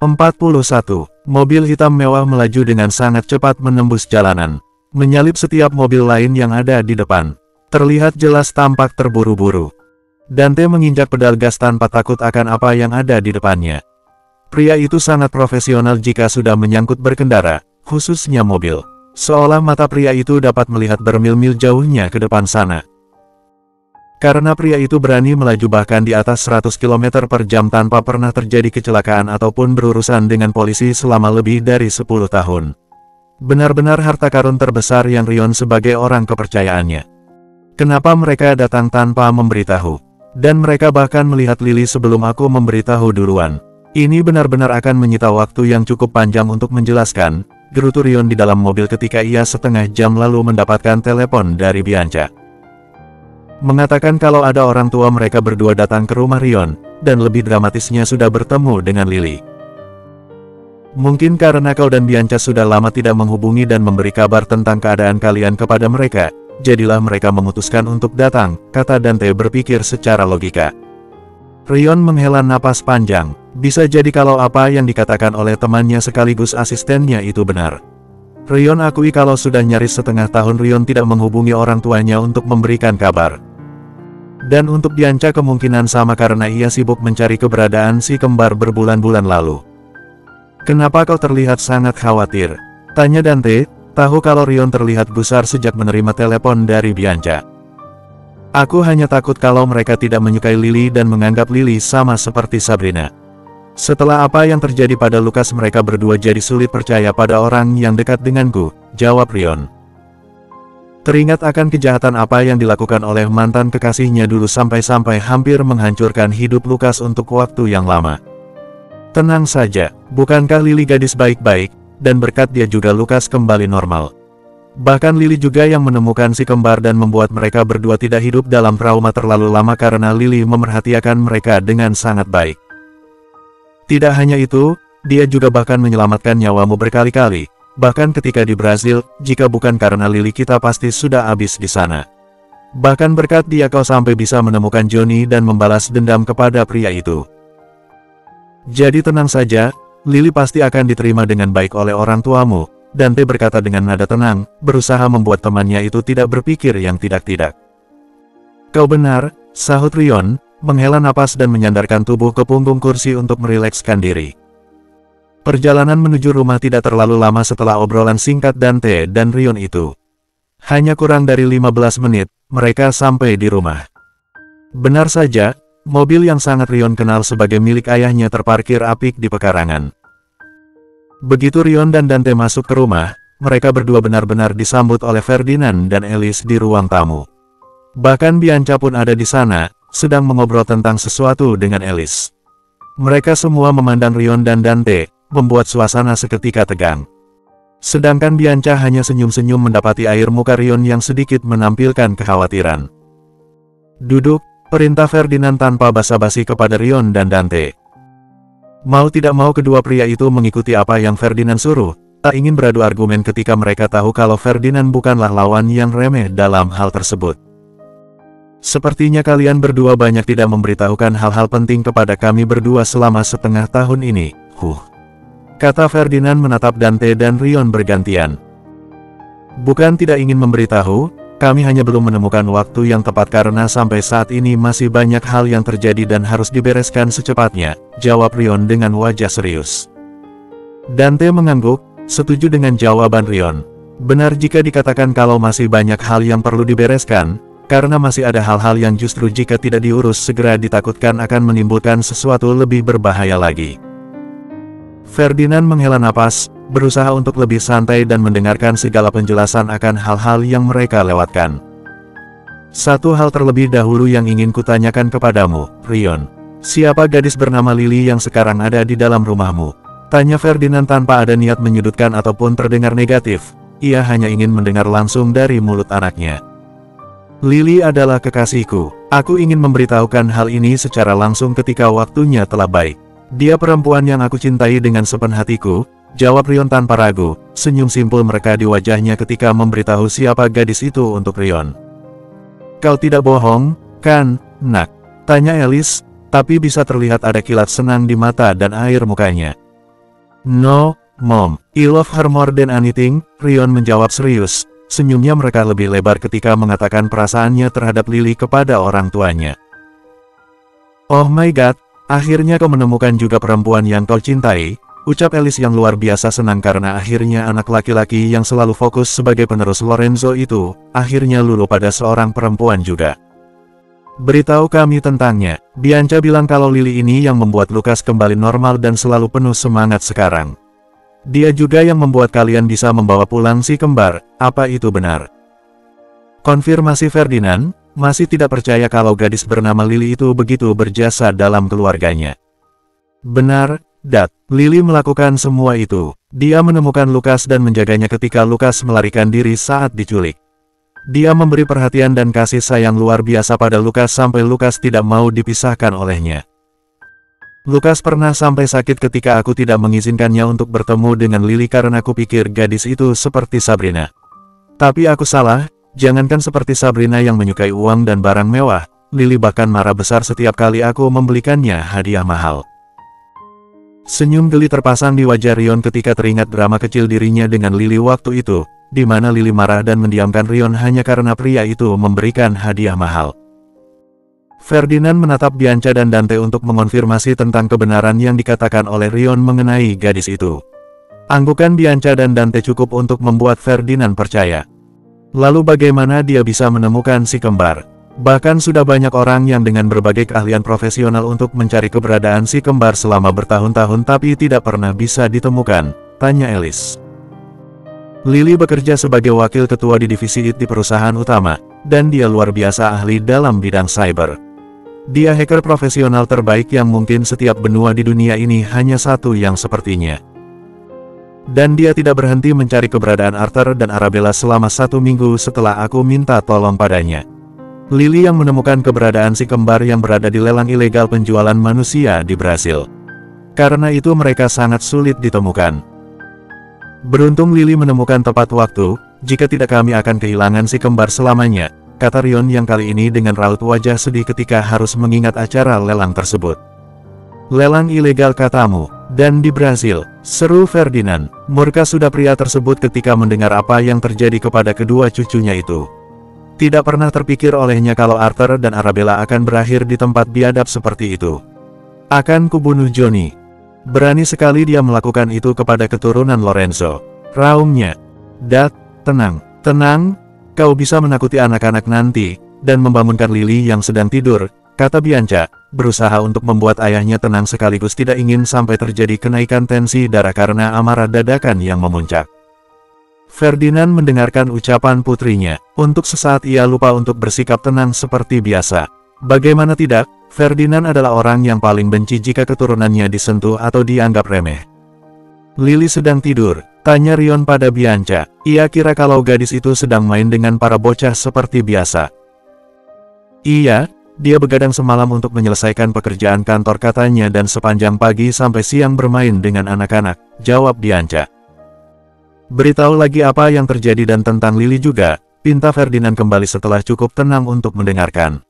41. Mobil hitam mewah melaju dengan sangat cepat menembus jalanan, menyalip setiap mobil lain yang ada di depan. Terlihat jelas tampak terburu-buru. Dante menginjak pedal gas tanpa takut akan apa yang ada di depannya. Pria itu sangat profesional jika sudah menyangkut berkendara, khususnya mobil. Seolah mata pria itu dapat melihat bermil-mil jauhnya ke depan sana. Karena pria itu berani melaju bahkan di atas 100 km per jam tanpa pernah terjadi kecelakaan ataupun berurusan dengan polisi selama lebih dari 10 tahun. Benar-benar harta karun terbesar yang Rion sebagai orang kepercayaannya. Kenapa mereka datang tanpa memberitahu? Dan mereka bahkan melihat Lily sebelum aku memberitahu duluan. Ini benar-benar akan menyita waktu yang cukup panjang untuk menjelaskan, gerutu Rion di dalam mobil ketika ia setengah jam lalu mendapatkan telepon dari Bianca. Mengatakan kalau ada orang tua mereka berdua datang ke rumah Rion, dan lebih dramatisnya sudah bertemu dengan Lily. Mungkin karena kau dan Bianca sudah lama tidak menghubungi dan memberi kabar tentang keadaan kalian kepada mereka, jadilah mereka memutuskan untuk datang, kata Dante berpikir secara logika. Rion menghela napas panjang, bisa jadi kalau apa yang dikatakan oleh temannya sekaligus asistennya itu benar. Rion akui kalau sudah nyaris setengah tahun Rion tidak menghubungi orang tuanya untuk memberikan kabar. Dan untuk Bianca kemungkinan sama karena ia sibuk mencari keberadaan si kembar berbulan-bulan lalu. Kenapa kau terlihat sangat khawatir? Tanya Dante, tahu kalau Rion terlihat gusar sejak menerima telepon dari Bianca. Aku hanya takut kalau mereka tidak menyukai Lily dan menganggap Lily sama seperti Sabrina. Setelah apa yang terjadi pada Lukas mereka berdua jadi sulit percaya pada orang yang dekat denganku, jawab Rion. Teringat akan kejahatan apa yang dilakukan oleh mantan kekasihnya dulu sampai-sampai hampir menghancurkan hidup Lukas untuk waktu yang lama. Tenang saja, bukankah Lily gadis baik-baik, dan berkat dia juga Lukas kembali normal. Bahkan Lily juga yang menemukan si kembar dan membuat mereka berdua tidak hidup dalam trauma terlalu lama karena Lily memerhatikan mereka dengan sangat baik. Tidak hanya itu, dia juga bahkan menyelamatkan nyawamu berkali-kali. Bahkan ketika di Brasil, jika bukan karena Lily kita pasti sudah habis di sana. Bahkan berkat dia kau sampai bisa menemukan Johnny dan membalas dendam kepada pria itu. Jadi tenang saja, Lily pasti akan diterima dengan baik oleh orang tuamu, Dante berkata dengan nada tenang, berusaha membuat temannya itu tidak berpikir yang tidak-tidak. Kau benar, sahut Rion, menghela napas dan menyandarkan tubuh ke punggung kursi untuk merilekskan diri. Perjalanan menuju rumah tidak terlalu lama setelah obrolan singkat Dante dan Rion itu. Hanya kurang dari 15 menit, mereka sampai di rumah. Benar saja, mobil yang sangat Rion kenal sebagai milik ayahnya terparkir apik di pekarangan. Begitu Rion dan Dante masuk ke rumah, mereka berdua benar-benar disambut oleh Ferdinand dan Alice di ruang tamu. Bahkan Bianca pun ada di sana, sedang mengobrol tentang sesuatu dengan Alice. Mereka semua memandang Rion dan Dante, membuat suasana seketika tegang. Sedangkan Bianca hanya senyum-senyum mendapati air muka Rion yang sedikit menampilkan kekhawatiran. Duduk, perintah Ferdinand tanpa basa-basi kepada Rion dan Dante. Mau tidak mau kedua pria itu mengikuti apa yang Ferdinand suruh, tak ingin beradu argumen ketika mereka tahu kalau Ferdinand bukanlah lawan yang remeh dalam hal tersebut. Sepertinya kalian berdua banyak tidak memberitahukan hal-hal penting kepada kami berdua selama setengah tahun ini, kata Ferdinand menatap Dante dan Rion bergantian. Bukan tidak ingin memberitahu, kami hanya belum menemukan waktu yang tepat karena sampai saat ini masih banyak hal yang terjadi dan harus dibereskan secepatnya, jawab Rion dengan wajah serius. Dante mengangguk, setuju dengan jawaban Rion. Benar jika dikatakan kalau masih banyak hal yang perlu dibereskan, karena masih ada hal-hal yang justru jika tidak diurus segera ditakutkan akan menimbulkan sesuatu lebih berbahaya lagi. Ferdinand menghela napas, berusaha untuk lebih santai dan mendengarkan segala penjelasan akan hal-hal yang mereka lewatkan. Satu hal terlebih dahulu yang ingin kutanyakan kepadamu, Rion. Siapa gadis bernama Lily yang sekarang ada di dalam rumahmu? Tanya Ferdinand tanpa ada niat menyudutkan ataupun terdengar negatif. Ia hanya ingin mendengar langsung dari mulut anaknya. Lily adalah kekasihku. Aku ingin memberitahukan hal ini secara langsung ketika waktunya telah baik. Dia perempuan yang aku cintai dengan sepenuh hatiku, jawab Rion tanpa ragu, senyum simpul mereka di wajahnya ketika memberitahu siapa gadis itu untuk Rion. Kau tidak bohong, kan, nak? Tanya Alice, tapi bisa terlihat ada kilat senang di mata dan air mukanya. No, Mom, I love her more than anything, Rion menjawab serius. Senyumnya mereka lebih lebar ketika mengatakan perasaannya terhadap Lily kepada orang tuanya. Oh my god, akhirnya kau menemukan juga perempuan yang kau cintai, ucap Alice yang luar biasa senang karena akhirnya anak laki-laki yang selalu fokus sebagai penerus Lorenzo itu, akhirnya luluh pada seorang perempuan juga. Beritahu kami tentangnya, Bianca bilang kalau Lily ini yang membuat Lukas kembali normal dan selalu penuh semangat sekarang. Dia juga yang membuat kalian bisa membawa pulang si kembar, apa itu benar? Konfirmasi Ferdinand, masih tidak percaya kalau gadis bernama Lily itu begitu berjasa dalam keluarganya. Benar, Dad, Lily melakukan semua itu. Dia menemukan Lukas dan menjaganya ketika Lukas melarikan diri saat diculik. Dia memberi perhatian dan kasih sayang luar biasa pada Lukas sampai Lukas tidak mau dipisahkan olehnya. Lukas pernah sampai sakit ketika aku tidak mengizinkannya untuk bertemu dengan Lily karena aku pikir gadis itu seperti Sabrina. Tapi aku salah, jangankan seperti Sabrina yang menyukai uang dan barang mewah, Lily bahkan marah besar setiap kali aku membelikannya hadiah mahal. Senyum geli terpasang di wajah Rion ketika teringat drama kecil dirinya dengan Lily waktu itu, di mana Lily marah dan mendiamkan Rion hanya karena pria itu memberikan hadiah mahal. Ferdinand menatap Bianca dan Dante untuk mengonfirmasi tentang kebenaran yang dikatakan oleh Rion mengenai gadis itu. Anggukan Bianca dan Dante cukup untuk membuat Ferdinand percaya. Lalu bagaimana dia bisa menemukan si kembar? Bahkan sudah banyak orang yang dengan berbagai keahlian profesional untuk mencari keberadaan si kembar selama bertahun-tahun tapi tidak pernah bisa ditemukan, tanya Alice. Lily bekerja sebagai wakil ketua di divisi IT di perusahaan utama, dan dia luar biasa ahli dalam bidang cyber. Dia hacker profesional terbaik yang mungkin setiap benua di dunia ini hanya satu yang sepertinya. Dan dia tidak berhenti mencari keberadaan Arthur dan Arabella selama 1 minggu setelah aku minta tolong padanya. Lily yang menemukan keberadaan si kembar yang berada di lelang ilegal penjualan manusia di Brasil. Karena itu mereka sangat sulit ditemukan. Beruntung Lily menemukan tepat waktu, jika tidak kami akan kehilangan si kembar selamanya, kata Rion yang kali ini dengan raut wajah sedih ketika harus mengingat acara lelang tersebut. Lelang ilegal katamu, dan di Brasil, seru Ferdinand. Murka sudah pria tersebut ketika mendengar apa yang terjadi kepada kedua cucunya itu. Tidak pernah terpikir olehnya kalau Arthur dan Arabella akan berakhir di tempat biadab seperti itu. Akan kubunuh Johnny. Berani sekali dia melakukan itu kepada keturunan Lorenzo. Raungnya. Dad, tenang, tenang, kau bisa menakuti anak-anak nanti, dan membangunkan Lily yang sedang tidur, kata Bianca, berusaha untuk membuat ayahnya tenang sekaligus tidak ingin sampai terjadi kenaikan tensi darah karena amarah dadakan yang memuncak. Ferdinand mendengarkan ucapan putrinya, untuk sesaat ia lupa untuk bersikap tenang seperti biasa. Bagaimana tidak, Ferdinand adalah orang yang paling benci jika keturunannya disentuh atau dianggap remeh. Lily sedang tidur, tanya Rion pada Bianca. Ia kira kalau gadis itu sedang main dengan para bocah seperti biasa. Iya, dia begadang semalam untuk menyelesaikan pekerjaan kantor katanya dan sepanjang pagi sampai siang bermain dengan anak-anak, jawab Bianca. Beritahu lagi apa yang terjadi dan tentang Lily juga, pinta Ferdinand kembali setelah cukup tenang untuk mendengarkan.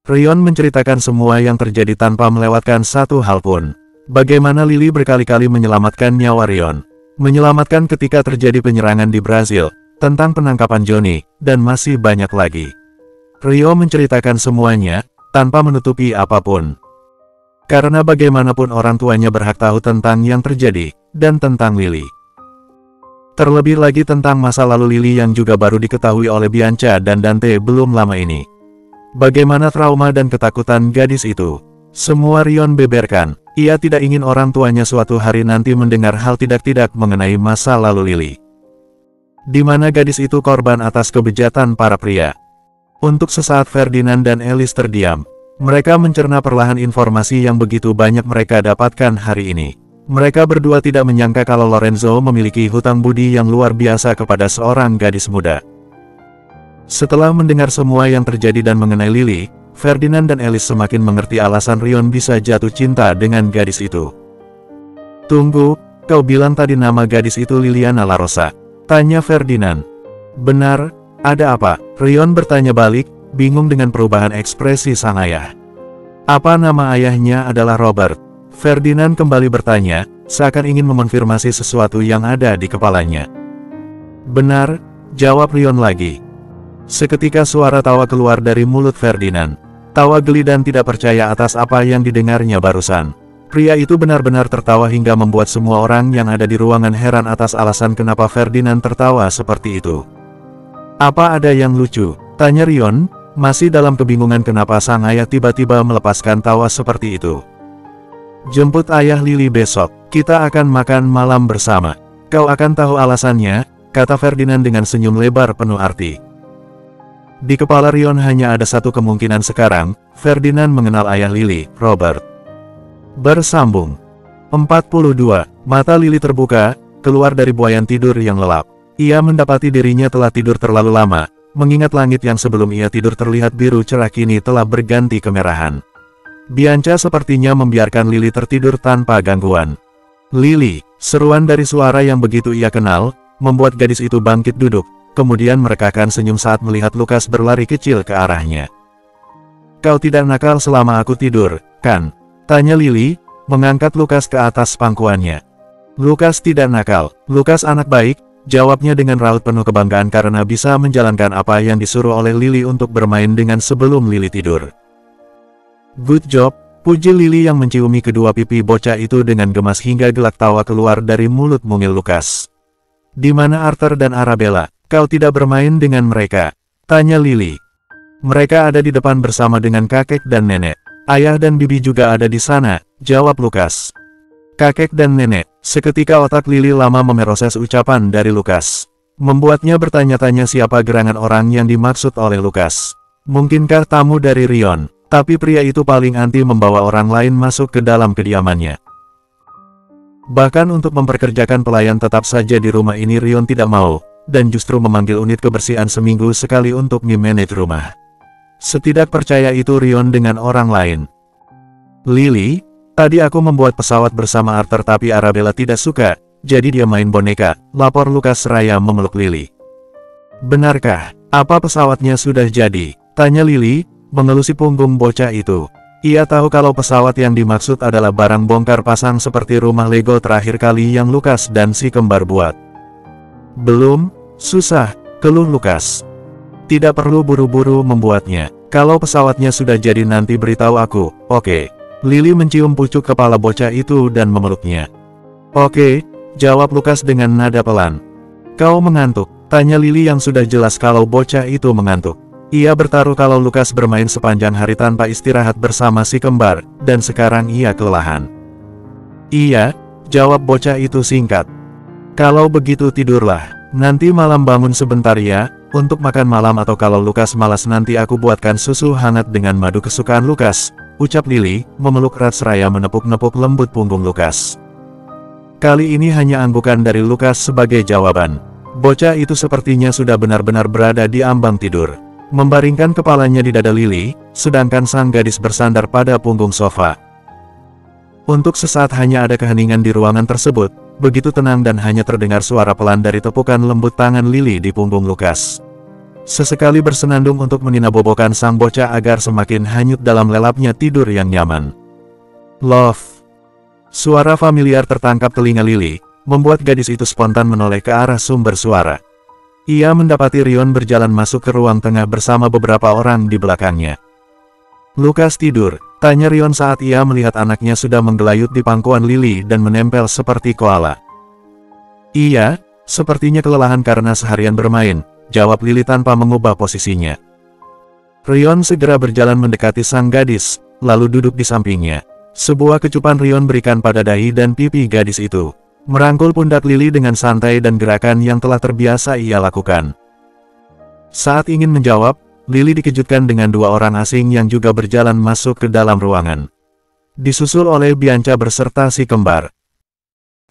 Rion menceritakan semua yang terjadi tanpa melewatkan satu hal pun. Bagaimana Lily berkali-kali menyelamatkan nyawa Rion. Menyelamatkan ketika terjadi penyerangan di Brasil, tentang penangkapan Johnny, dan masih banyak lagi. Rio menceritakan semuanya, tanpa menutupi apapun. Karena bagaimanapun orang tuanya berhak tahu tentang yang terjadi, dan tentang Lily. Terlebih lagi tentang masa lalu Lily yang juga baru diketahui oleh Bianca dan Dante belum lama ini. Bagaimana trauma dan ketakutan gadis itu. Semua Rion beberkan. Ia tidak ingin orang tuanya suatu hari nanti mendengar hal tidak-tidak mengenai masa lalu Lily. Di mana gadis itu korban atas kebejatan para pria. Untuk sesaat Ferdinand dan Alice terdiam. Mereka mencerna perlahan informasi yang begitu banyak mereka dapatkan hari ini. Mereka berdua tidak menyangka kalau Lorenzo memiliki hutang budi yang luar biasa kepada seorang gadis muda. Setelah mendengar semua yang terjadi dan mengenai Lily, Ferdinand dan Alice semakin mengerti alasan Rion bisa jatuh cinta dengan gadis itu. Tunggu, kau bilang tadi nama gadis itu Liliana La Rosa? Tanya Ferdinand. Benar, ada apa? Rion bertanya balik, bingung dengan perubahan ekspresi sang ayah. Apa nama ayahnya adalah Robert? Ferdinand kembali bertanya, seakan ingin mengonfirmasi sesuatu yang ada di kepalanya. "Benar," jawab Rion lagi. Seketika suara tawa keluar dari mulut Ferdinand. Tawa geli dan tidak percaya atas apa yang didengarnya barusan. Pria itu benar-benar tertawa hingga membuat semua orang yang ada di ruangan heran atas alasan kenapa Ferdinand tertawa seperti itu. "Apa ada yang lucu?" tanya Rion, masih dalam kebingungan kenapa sang ayah tiba-tiba melepaskan tawa seperti itu. "Jemput ayah Lily besok, kita akan makan malam bersama. Kau akan tahu alasannya," kata Ferdinand dengan senyum lebar penuh arti. Di kepala Rion hanya ada satu kemungkinan sekarang, Ferdinand mengenal ayah Lily, Robert. Bersambung 42. Mata Lily terbuka, keluar dari buayan tidur yang lelap. Ia mendapati dirinya telah tidur terlalu lama, mengingat langit yang sebelum ia tidur terlihat biru cerah kini telah berganti kemerahan. Bianca sepertinya membiarkan Lily tertidur tanpa gangguan. "Lily!" Seruan dari suara yang begitu ia kenal, membuat gadis itu bangkit duduk, kemudian merekahkan senyum saat melihat Lukas berlari kecil ke arahnya. "Kau tidak nakal selama aku tidur, kan?" tanya Lily, mengangkat Lukas ke atas pangkuannya. "Lukas tidak nakal, Lukas anak baik," jawabnya dengan raut penuh kebanggaan karena bisa menjalankan apa yang disuruh oleh Lily untuk bermain dengan sebelum Lily tidur. "Good job," puji Lily yang menciumi kedua pipi bocah itu dengan gemas hingga gelak tawa keluar dari mulut mungil Lukas. "Di mana Arthur dan Arabella? Kau tidak bermain dengan mereka?" tanya Lily. "Mereka ada di depan bersama dengan kakek dan nenek. Ayah dan bibi juga ada di sana," jawab Lukas. "Kakek dan nenek." Seketika otak Lily lama memproses ucapan dari Lukas, membuatnya bertanya-tanya siapa gerangan orang yang dimaksud oleh Lukas. Mungkinkah tamu dari Rion? Tapi pria itu paling anti membawa orang lain masuk ke dalam kediamannya. Bahkan untuk memperkerjakan pelayan tetap saja di rumah ini Rion tidak mau, dan justru memanggil unit kebersihan seminggu sekali untuk memanage rumah. Setidak percaya itu Rion dengan orang lain. "Lily, tadi aku membuat pesawat bersama Arthur tapi Arabella tidak suka, jadi dia main boneka," lapor Lukas seraya memeluk Lily. "Benarkah? Apa pesawatnya sudah jadi?" tanya Lily, mengelusi punggung bocah itu. Ia tahu kalau pesawat yang dimaksud adalah barang bongkar pasang seperti rumah Lego terakhir kali yang Lukas dan si kembar buat. "Belum, susah," keluh Lukas. "Tidak perlu buru-buru membuatnya. Kalau pesawatnya sudah jadi nanti beritahu aku, oke?" Lily mencium pucuk kepala bocah itu dan memeluknya. "Oke," jawab Lukas dengan nada pelan. "Kau mengantuk?" tanya Lily yang sudah jelas kalau bocah itu mengantuk. Ia bertaruh kalau Lukas bermain sepanjang hari tanpa istirahat bersama si kembar, dan sekarang ia kelelahan. "Iya," jawab bocah itu singkat. "Kalau begitu tidurlah, nanti malam bangun sebentar ya, untuk makan malam atau kalau Lukas malas nanti aku buatkan susu hangat dengan madu kesukaan Lukas," ucap Lily, memeluk erat seraya menepuk-nepuk lembut punggung Lukas. Kali ini hanya anggukan dari Lukas sebagai jawaban. Bocah itu sepertinya sudah benar-benar berada di ambang tidur, membaringkan kepalanya di dada Lily, sedangkan sang gadis bersandar pada punggung sofa. Untuk sesaat hanya ada keheningan di ruangan tersebut, begitu tenang dan hanya terdengar suara pelan dari tepukan lembut tangan Lily di punggung Lukas. Sesekali bersenandung untuk meninabobokan sang bocah agar semakin hanyut dalam lelapnya tidur yang nyaman. "Love." Suara familiar tertangkap telinga Lily, membuat gadis itu spontan menoleh ke arah sumber suara. Ia mendapati Rion berjalan masuk ke ruang tengah bersama beberapa orang di belakangnya. "Lukas tidur?" tanya Rion saat ia melihat anaknya sudah menggelayut di pangkuan Lily dan menempel seperti koala. "Iya, sepertinya kelelahan karena seharian bermain," jawab Lily tanpa mengubah posisinya. Rion segera berjalan mendekati sang gadis, lalu duduk di sampingnya. Sebuah kecupan Rion berikan pada dahi dan pipi gadis itu, merangkul pundak Lily dengan santai dan gerakan yang telah terbiasa ia lakukan. Saat ingin menjawab, Lily dikejutkan dengan dua orang asing yang juga berjalan masuk ke dalam ruangan. Disusul oleh Bianca beserta si kembar.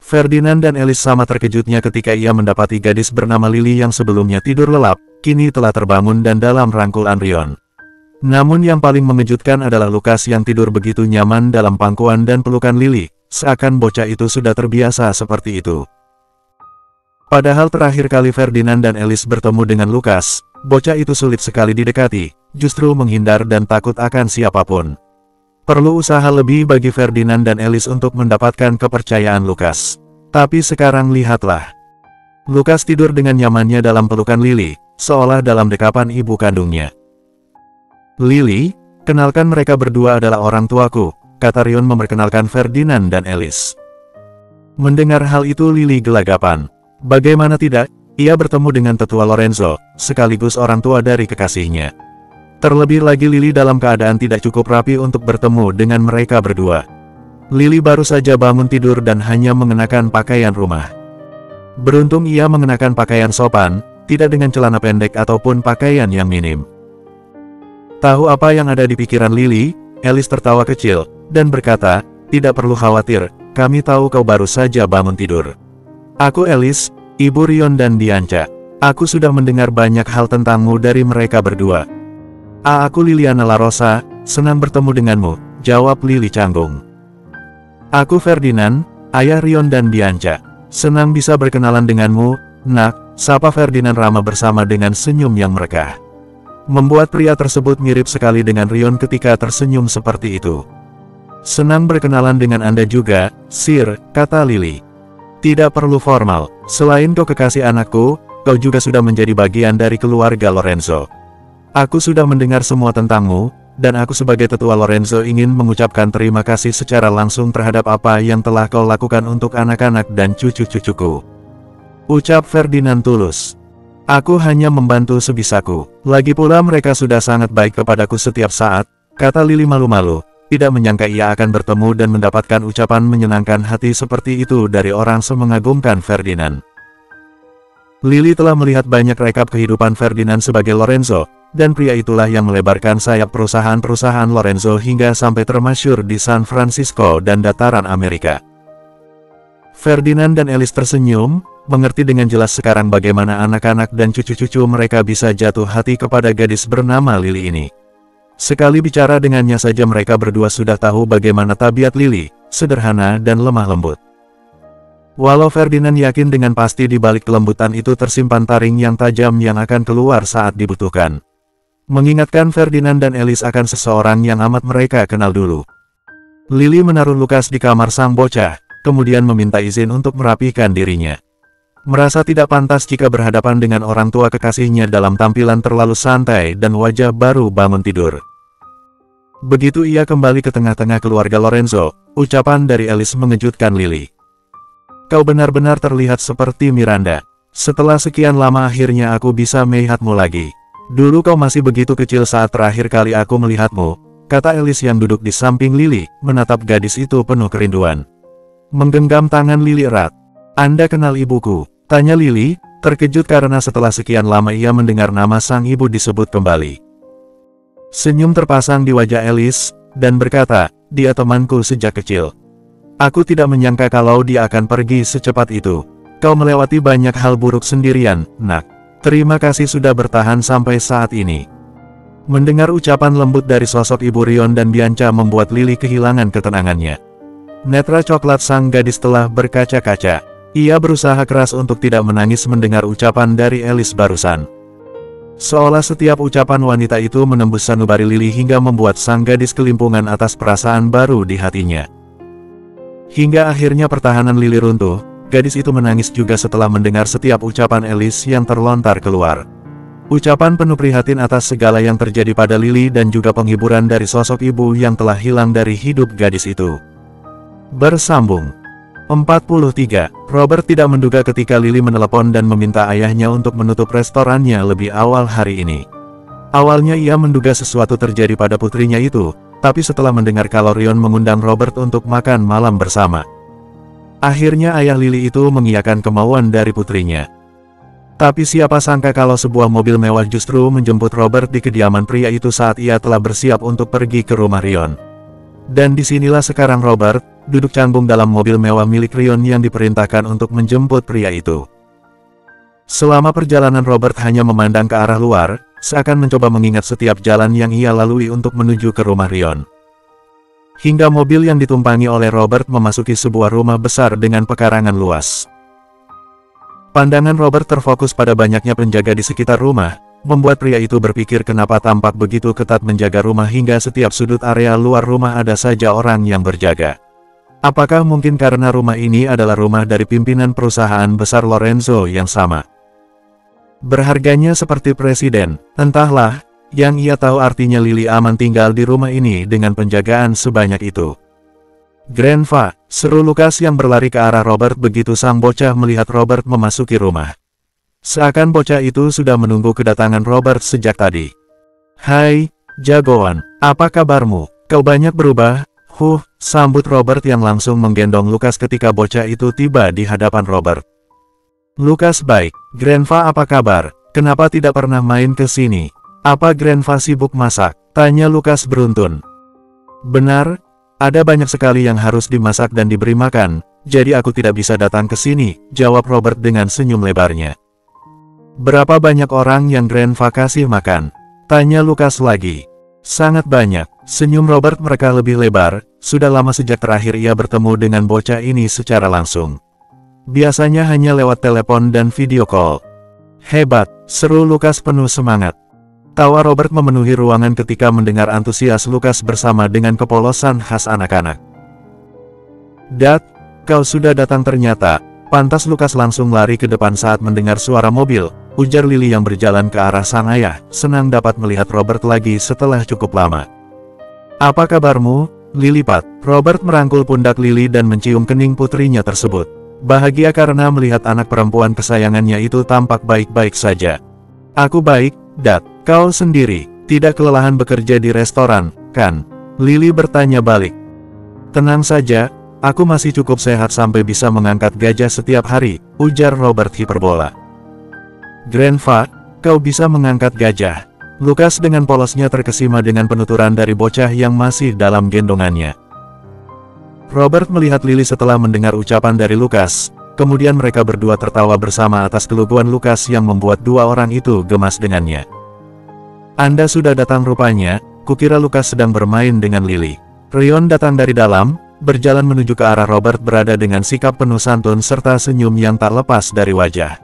Ferdinand dan Elise sama terkejutnya ketika ia mendapati gadis bernama Lily yang sebelumnya tidur lelap, kini telah terbangun dan dalam rangkulan Rion. Namun yang paling mengejutkan adalah Lukas yang tidur begitu nyaman dalam pangkuan dan pelukan Lily. Seakan bocah itu sudah terbiasa seperti itu. Padahal terakhir kali Ferdinand dan Elise bertemu dengan Lukas, bocah itu sulit sekali didekati, justru menghindar dan takut akan siapapun. Perlu usaha lebih bagi Ferdinand dan Alice untuk mendapatkan kepercayaan Lukas. Tapi sekarang lihatlah. Lukas tidur dengan nyamannya dalam pelukan Lily, seolah dalam dekapan ibu kandungnya. "Lily, kenalkan mereka berdua adalah orang tuaku," kata Rion memperkenalkan Ferdinand dan Alice. Mendengar hal itu Lily gelagapan. Bagaimana tidak, ia bertemu dengan tetua Lorenzo, sekaligus orang tua dari kekasihnya. Terlebih lagi Lily dalam keadaan tidak cukup rapi untuk bertemu dengan mereka berdua. Lily baru saja bangun tidur dan hanya mengenakan pakaian rumah. Beruntung ia mengenakan pakaian sopan, tidak dengan celana pendek ataupun pakaian yang minim. Tahu apa yang ada di pikiran Lily, Alice tertawa kecil, dan berkata, "Tidak perlu khawatir, kami tahu kau baru saja bangun tidur. Aku Alice, ibu Rion dan Dianca. Aku sudah mendengar banyak hal tentangmu dari mereka berdua." Aku Liliana La Rosa, senang bertemu denganmu," jawab Lily canggung. "Aku Ferdinand, ayah Rion dan Dianca. Senang bisa berkenalan denganmu, nak," sapa Ferdinand ramah bersama dengan senyum yang merekah. Membuat pria tersebut mirip sekali dengan Rion ketika tersenyum seperti itu. "Senang berkenalan dengan Anda juga, Sir," kata Lily. "Tidak perlu formal, selain kau kekasih anakku, kau juga sudah menjadi bagian dari keluarga Lorenzo. Aku sudah mendengar semua tentangmu, dan aku sebagai tetua Lorenzo ingin mengucapkan terima kasih secara langsung terhadap apa yang telah kau lakukan untuk anak-anak dan cucu-cucuku," ucap Ferdinand tulus. "Aku hanya membantu sebisaku. Lagi pula mereka sudah sangat baik kepadaku setiap saat," kata Lily malu-malu. Tidak menyangka ia akan bertemu dan mendapatkan ucapan menyenangkan hati seperti itu dari orang semengagumkan Ferdinand. Lily telah melihat banyak rekap kehidupan Ferdinand sebagai Lorenzo, dan pria itulah yang melebarkan sayap perusahaan-perusahaan Lorenzo hingga sampai termasyhur di San Francisco dan dataran Amerika. Ferdinand dan Alice tersenyum, mengerti dengan jelas sekarang bagaimana anak-anak dan cucu-cucu mereka bisa jatuh hati kepada gadis bernama Lily ini. Sekali bicara dengannya saja mereka berdua sudah tahu bagaimana tabiat Lily, sederhana dan lemah lembut. Walau Ferdinand yakin dengan pasti di balik kelembutan itu tersimpan taring yang tajam yang akan keluar saat dibutuhkan. Mengingatkan Ferdinand dan Alice akan seseorang yang amat mereka kenal dulu. Lily menaruh Lukas di kamar sang bocah, kemudian meminta izin untuk merapikan dirinya. Merasa tidak pantas jika berhadapan dengan orang tua kekasihnya dalam tampilan terlalu santai dan wajah baru bangun tidur. Begitu ia kembali ke tengah-tengah keluarga Lorenzo, ucapan dari Alice mengejutkan Lily. "Kau benar-benar terlihat seperti Miranda. Setelah sekian lama akhirnya aku bisa melihatmu lagi. Dulu kau masih begitu kecil saat terakhir kali aku melihatmu," kata Alice yang duduk di samping Lily, menatap gadis itu penuh kerinduan. Menggenggam tangan Lily erat. "Anda kenal ibuku?" tanya Lily, terkejut karena setelah sekian lama ia mendengar nama sang ibu disebut kembali. Senyum terpasang di wajah Alice, dan berkata, "Dia temanku sejak kecil. Aku tidak menyangka kalau dia akan pergi secepat itu. Kau melewati banyak hal buruk sendirian, nak. Terima kasih sudah bertahan sampai saat ini." Mendengar ucapan lembut dari sosok ibu Rion dan Dianca membuat Lily kehilangan ketenangannya. Netra coklat sang gadis telah berkaca-kaca. Ia berusaha keras untuk tidak menangis mendengar ucapan dari Alice barusan. Seolah setiap ucapan wanita itu menembus sanubari Lily hingga membuat sang gadis kelimpungan atas perasaan baru di hatinya. Hingga akhirnya pertahanan Lily runtuh, gadis itu menangis juga setelah mendengar setiap ucapan Alice yang terlontar keluar. Ucapan penuh prihatin atas segala yang terjadi pada Lily dan juga penghiburan dari sosok ibu yang telah hilang dari hidup gadis itu. Bersambung 43. Robert tidak menduga ketika Lily menelepon dan meminta ayahnya untuk menutup restorannya lebih awal hari ini. Awalnya ia menduga sesuatu terjadi pada putrinya itu, tapi setelah mendengar kalau Rion mengundang Robert untuk makan malam bersama, akhirnya ayah Lily itu mengiyakan kemauan dari putrinya. Tapi siapa sangka kalau sebuah mobil mewah justru menjemput Robert di kediaman pria itu saat ia telah bersiap untuk pergi ke rumah Rion. Dan disinilah sekarang Robert duduk canggung dalam mobil mewah milik Rion yang diperintahkan untuk menjemput pria itu. Selama perjalanan Robert hanya memandang ke arah luar, seakan mencoba mengingat setiap jalan yang ia lalui untuk menuju ke rumah Rion. Hingga mobil yang ditumpangi oleh Robert memasuki sebuah rumah besar dengan pekarangan luas. Pandangan Robert terfokus pada banyaknya penjaga di sekitar rumah, membuat pria itu berpikir kenapa tampak begitu ketat menjaga rumah hingga setiap sudut area luar rumah ada saja orang yang berjaga. Apakah mungkin karena rumah ini adalah rumah dari pimpinan perusahaan besar Lorenzo yang sama? Berharganya seperti presiden, entahlah, yang ia tahu artinya Lily aman tinggal di rumah ini dengan penjagaan sebanyak itu. "Grandpa," seru Lukas yang berlari ke arah Robert begitu sang bocah melihat Robert memasuki rumah. Seakan bocah itu sudah menunggu kedatangan Robert sejak tadi. "Hai, jagoan, apa kabarmu? Kau banyak berubah." Sambut Robert yang langsung menggendong Lukas ketika bocah itu tiba di hadapan Robert. "Lukas baik, Grandpa apa kabar? Kenapa tidak pernah main ke sini? Apa Grandpa sibuk masak?" tanya Lukas beruntun. "Benar. Ada banyak sekali yang harus dimasak dan diberi makan, jadi aku tidak bisa datang ke sini," jawab Robert dengan senyum lebarnya. "Berapa banyak orang yang Grandpa kasih makan?" tanya Lukas lagi. "Sangat banyak," senyum Robert mereka lebih lebar, sudah lama sejak terakhir ia bertemu dengan bocah ini secara langsung. Biasanya hanya lewat telepon dan video call. "Hebat," seru Lukas penuh semangat. Tawa Robert memenuhi ruangan ketika mendengar antusias Lukas bersama dengan kepolosan khas anak-anak. "Dad, kau sudah datang ternyata." Pantas Lukas langsung lari ke depan saat mendengar suara mobil, ujar Lily yang berjalan ke arah sang ayah, senang dapat melihat Robert lagi setelah cukup lama. "Apa kabarmu, Lilypat?" Robert merangkul pundak Lily dan mencium kening putrinya tersebut. Bahagia karena melihat anak perempuan kesayangannya itu tampak baik-baik saja. "Aku baik, Dad. Kau sendiri, tidak kelelahan bekerja di restoran, kan?" Lily bertanya balik. "Tenang saja, aku masih cukup sehat sampai bisa mengangkat gajah setiap hari," ujar Robert hiperbola. "Grandpa, kau bisa mengangkat gajah?" Lukas dengan polosnya terkesima dengan penuturan dari bocah yang masih dalam gendongannya. Robert melihat Lily setelah mendengar ucapan dari Lukas, kemudian mereka berdua tertawa bersama atas keluguan Lukas yang membuat dua orang itu gemas dengannya. "Anda sudah datang rupanya, kukira Lukas sedang bermain dengan Lily." Rion datang dari dalam, berjalan menuju ke arah Robert berada dengan sikap penuh santun serta senyum yang tak lepas dari wajah.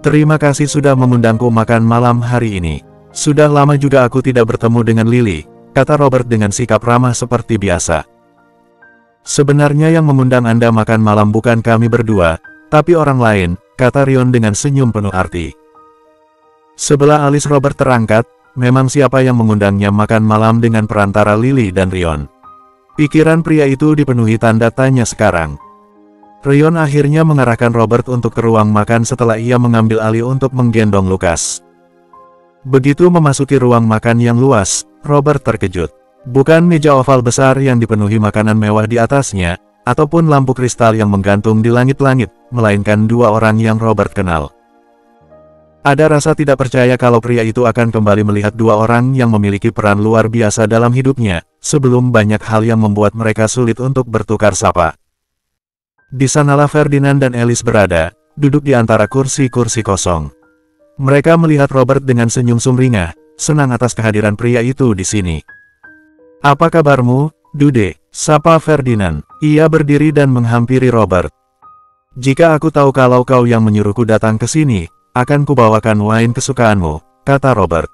"Terima kasih sudah mengundangku makan malam hari ini. Sudah lama juga aku tidak bertemu dengan Lily," kata Robert dengan sikap ramah seperti biasa. "Sebenarnya yang mengundang Anda makan malam bukan kami berdua, tapi orang lain," kata Rion dengan senyum penuh arti. Sebelah alis Robert terangkat, memang siapa yang mengundangnya makan malam dengan perantara Lily dan Rion. Pikiran pria itu dipenuhi tanda tanya sekarang. Rion akhirnya mengarahkan Robert untuk ke ruang makan setelah ia mengambil alih untuk menggendong Lukas. Begitu memasuki ruang makan yang luas, Robert terkejut. Bukan meja oval besar yang dipenuhi makanan mewah di atasnya, ataupun lampu kristal yang menggantung di langit-langit, melainkan dua orang yang Robert kenal. Ada rasa tidak percaya kalau pria itu akan kembali melihat dua orang yang memiliki peran luar biasa dalam hidupnya, sebelum banyak hal yang membuat mereka sulit untuk bertukar sapa. Di sanalah Ferdinand dan Alice berada, duduk di antara kursi-kursi kosong. Mereka melihat Robert dengan senyum sumringah, senang atas kehadiran pria itu di sini. "Apa kabarmu, Dude?" sapa Ferdinand. Ia berdiri dan menghampiri Robert. "Jika aku tahu kalau kau yang menyuruhku datang ke sini, akan kubawakan wine kesukaanmu," kata Robert.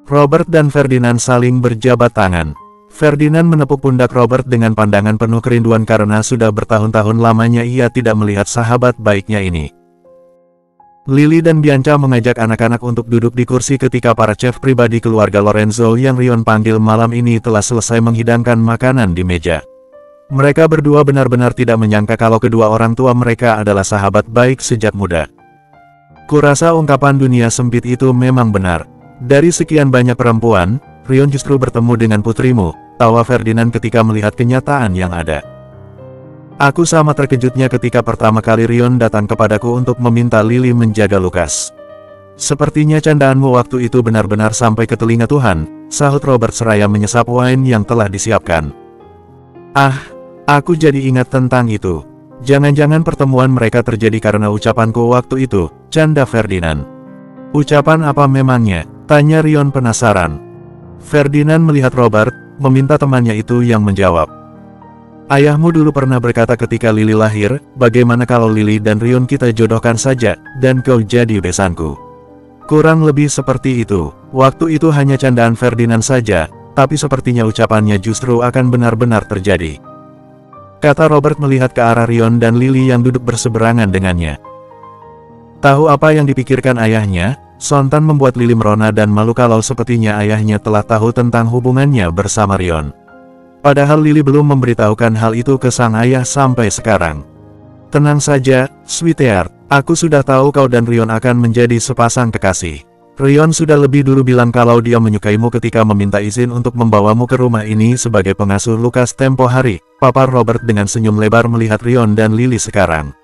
Robert dan Ferdinand saling berjabat tangan. Ferdinand menepuk pundak Robert dengan pandangan penuh kerinduan karena sudah bertahun-tahun lamanya ia tidak melihat sahabat baiknya ini. Lily dan Bianca mengajak anak-anak untuk duduk di kursi ketika para chef pribadi keluarga Lorenzo yang Rion panggil malam ini telah selesai menghidangkan makanan di meja. Mereka berdua benar-benar tidak menyangka kalau kedua orang tua mereka adalah sahabat baik sejak muda. "Kurasa ungkapan dunia sempit itu memang benar. Dari sekian banyak perempuan, Rion justru bertemu dengan putrimu," tawa Ferdinand ketika melihat kenyataan yang ada. "Aku sama terkejutnya ketika pertama kali Rion datang kepadaku untuk meminta Lily menjaga Lukas. Sepertinya candaanmu waktu itu benar-benar sampai ke telinga Tuhan," sahut Robert seraya menyesap wine yang telah disiapkan. "Ah, aku jadi ingat tentang itu. Jangan-jangan pertemuan mereka terjadi karena ucapanku waktu itu," canda Ferdinand. "Ucapan apa memangnya?" tanya Rion penasaran. Ferdinand melihat Robert, meminta temannya itu yang menjawab. "Ayahmu dulu pernah berkata ketika Lily lahir, bagaimana kalau Lily dan Rion kita jodohkan saja, dan kau jadi besanku. Kurang lebih seperti itu. Waktu itu hanya candaan Ferdinand saja, tapi sepertinya ucapannya justru akan benar-benar terjadi. Kata Robert melihat ke arah Rion dan Lily yang duduk berseberangan dengannya. Tahu apa yang dipikirkan ayahnya? Sontan membuat Lily merona dan malu kalau sepertinya ayahnya telah tahu tentang hubungannya bersama Rion. Padahal Lily belum memberitahukan hal itu ke sang ayah sampai sekarang. Tenang saja, sweetheart. Aku sudah tahu kau dan Rion akan menjadi sepasang kekasih. Rion sudah lebih dulu bilang kalau dia menyukaimu ketika meminta izin untuk membawamu ke rumah ini sebagai pengasuh Lukas tempo hari. Papa Robert dengan senyum lebar melihat Rion dan Lily sekarang.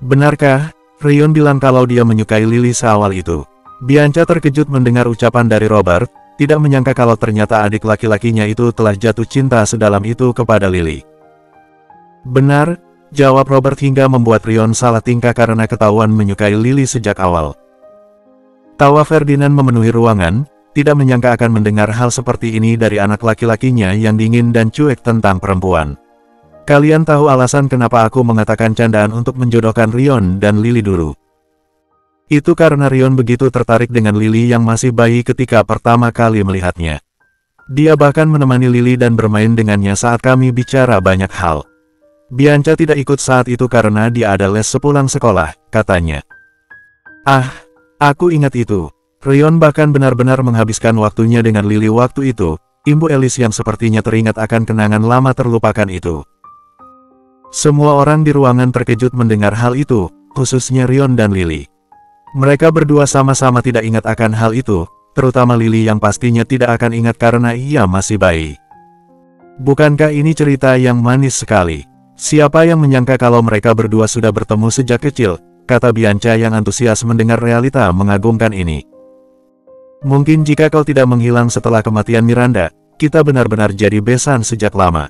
Benarkah? Rion bilang kalau dia menyukai Lily seawal itu. Bianca terkejut mendengar ucapan dari Robert, tidak menyangka kalau ternyata adik laki-lakinya itu telah jatuh cinta sedalam itu kepada Lily. Benar, jawab Robert hingga membuat Rion salah tingkah karena ketahuan menyukai Lily sejak awal. Tawa Ferdinand memenuhi ruangan, tidak menyangka akan mendengar hal seperti ini dari anak laki-lakinya yang dingin dan cuek tentang perempuan. Kalian tahu alasan kenapa aku mengatakan candaan untuk menjodohkan Rion dan Lily dulu. Itu karena Rion begitu tertarik dengan Lily yang masih bayi ketika pertama kali melihatnya. Dia bahkan menemani Lily dan bermain dengannya saat kami bicara banyak hal. Bianca tidak ikut saat itu karena dia ada les sepulang sekolah, katanya. Ah, aku ingat itu. Rion bahkan benar-benar menghabiskan waktunya dengan Lily waktu itu. Ibu Alice yang sepertinya teringat akan kenangan lama terlupakan itu. Semua orang di ruangan terkejut mendengar hal itu, khususnya Rion dan Lily. Mereka berdua sama-sama tidak ingat akan hal itu, terutama Lily yang pastinya tidak akan ingat karena ia masih bayi. Bukankah ini cerita yang manis sekali? Siapa yang menyangka kalau mereka berdua sudah bertemu sejak kecil, kata Bianca yang antusias mendengar realita mengagumkan ini. Mungkin jika kau tidak menghilang setelah kematian Miranda, kita benar-benar jadi besan sejak lama.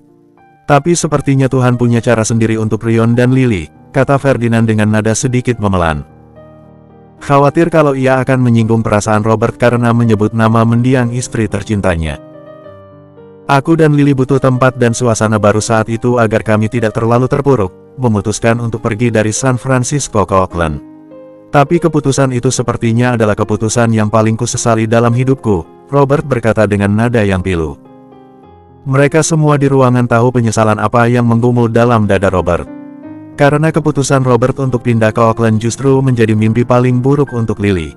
Tapi sepertinya Tuhan punya cara sendiri untuk Rion dan Lily, kata Ferdinand dengan nada sedikit memelan. Khawatir kalau ia akan menyinggung perasaan Robert karena menyebut nama mendiang istri tercintanya. Aku dan Lily butuh tempat dan suasana baru saat itu agar kami tidak terlalu terpuruk, memutuskan untuk pergi dari San Francisco ke Oakland. Tapi keputusan itu sepertinya adalah keputusan yang paling kusesali dalam hidupku, Robert berkata dengan nada yang pilu. Mereka semua di ruangan tahu penyesalan apa yang menggumul dalam dada Robert. Karena keputusan Robert untuk pindah ke Oakland justru menjadi mimpi paling buruk untuk Lily.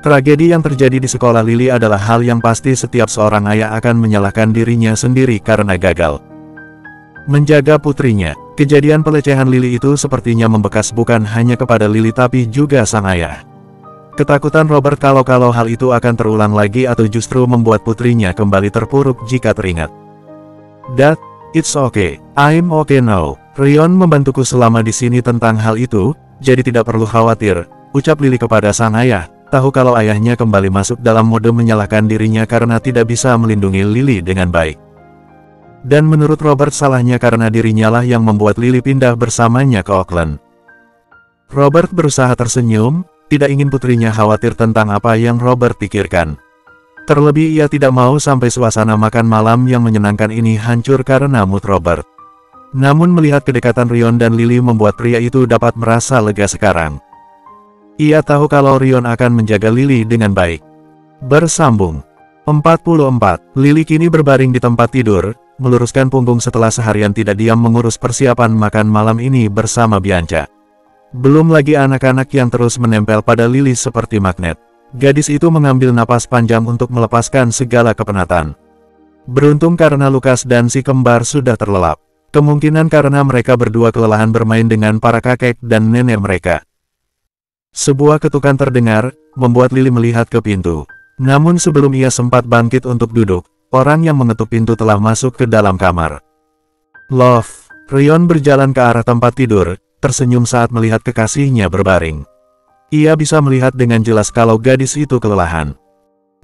Tragedi yang terjadi di sekolah Lily adalah hal yang pasti setiap seorang ayah akan menyalahkan dirinya sendiri karena gagal menjaga putrinya. Kejadian pelecehan Lily itu sepertinya membekas bukan hanya kepada Lily tapi juga sang ayah. Ketakutan Robert kalau hal itu akan terulang lagi atau justru membuat putrinya kembali terpuruk jika teringat. Dad, it's okay. I'm okay now. Rion membantuku selama di sini tentang hal itu, jadi tidak perlu khawatir, ucap Lily kepada sang ayah, tahu kalau ayahnya kembali masuk dalam mode menyalahkan dirinya karena tidak bisa melindungi Lily dengan baik. Dan menurut Robert salahnya karena dirinya lah yang membuat Lily pindah bersamanya ke Oakland. Robert berusaha tersenyum, tidak ingin putrinya khawatir tentang apa yang Robert pikirkan. Terlebih ia tidak mau sampai suasana makan malam yang menyenangkan ini hancur karena mood Robert. Namun melihat kedekatan Rion dan Lily membuat pria itu dapat merasa lega sekarang. Ia tahu kalau Rion akan menjaga Lily dengan baik. Bersambung 44. Lily kini berbaring di tempat tidur, meluruskan punggung setelah seharian tidak diam mengurus persiapan makan malam ini bersama Bianca. Belum lagi anak-anak yang terus menempel pada Lily seperti magnet. Gadis itu mengambil napas panjang untuk melepaskan segala kepenatan. Beruntung karena Lukas dan si kembar sudah terlelap. Kemungkinan karena mereka berdua kelelahan bermain dengan para kakek dan nenek mereka. Sebuah ketukan terdengar, membuat Lily melihat ke pintu. Namun sebelum ia sempat bangkit untuk duduk, orang yang mengetuk pintu telah masuk ke dalam kamar. Love, Rion berjalan ke arah tempat tidur, tersenyum saat melihat kekasihnya berbaring. Ia bisa melihat dengan jelas kalau gadis itu kelelahan.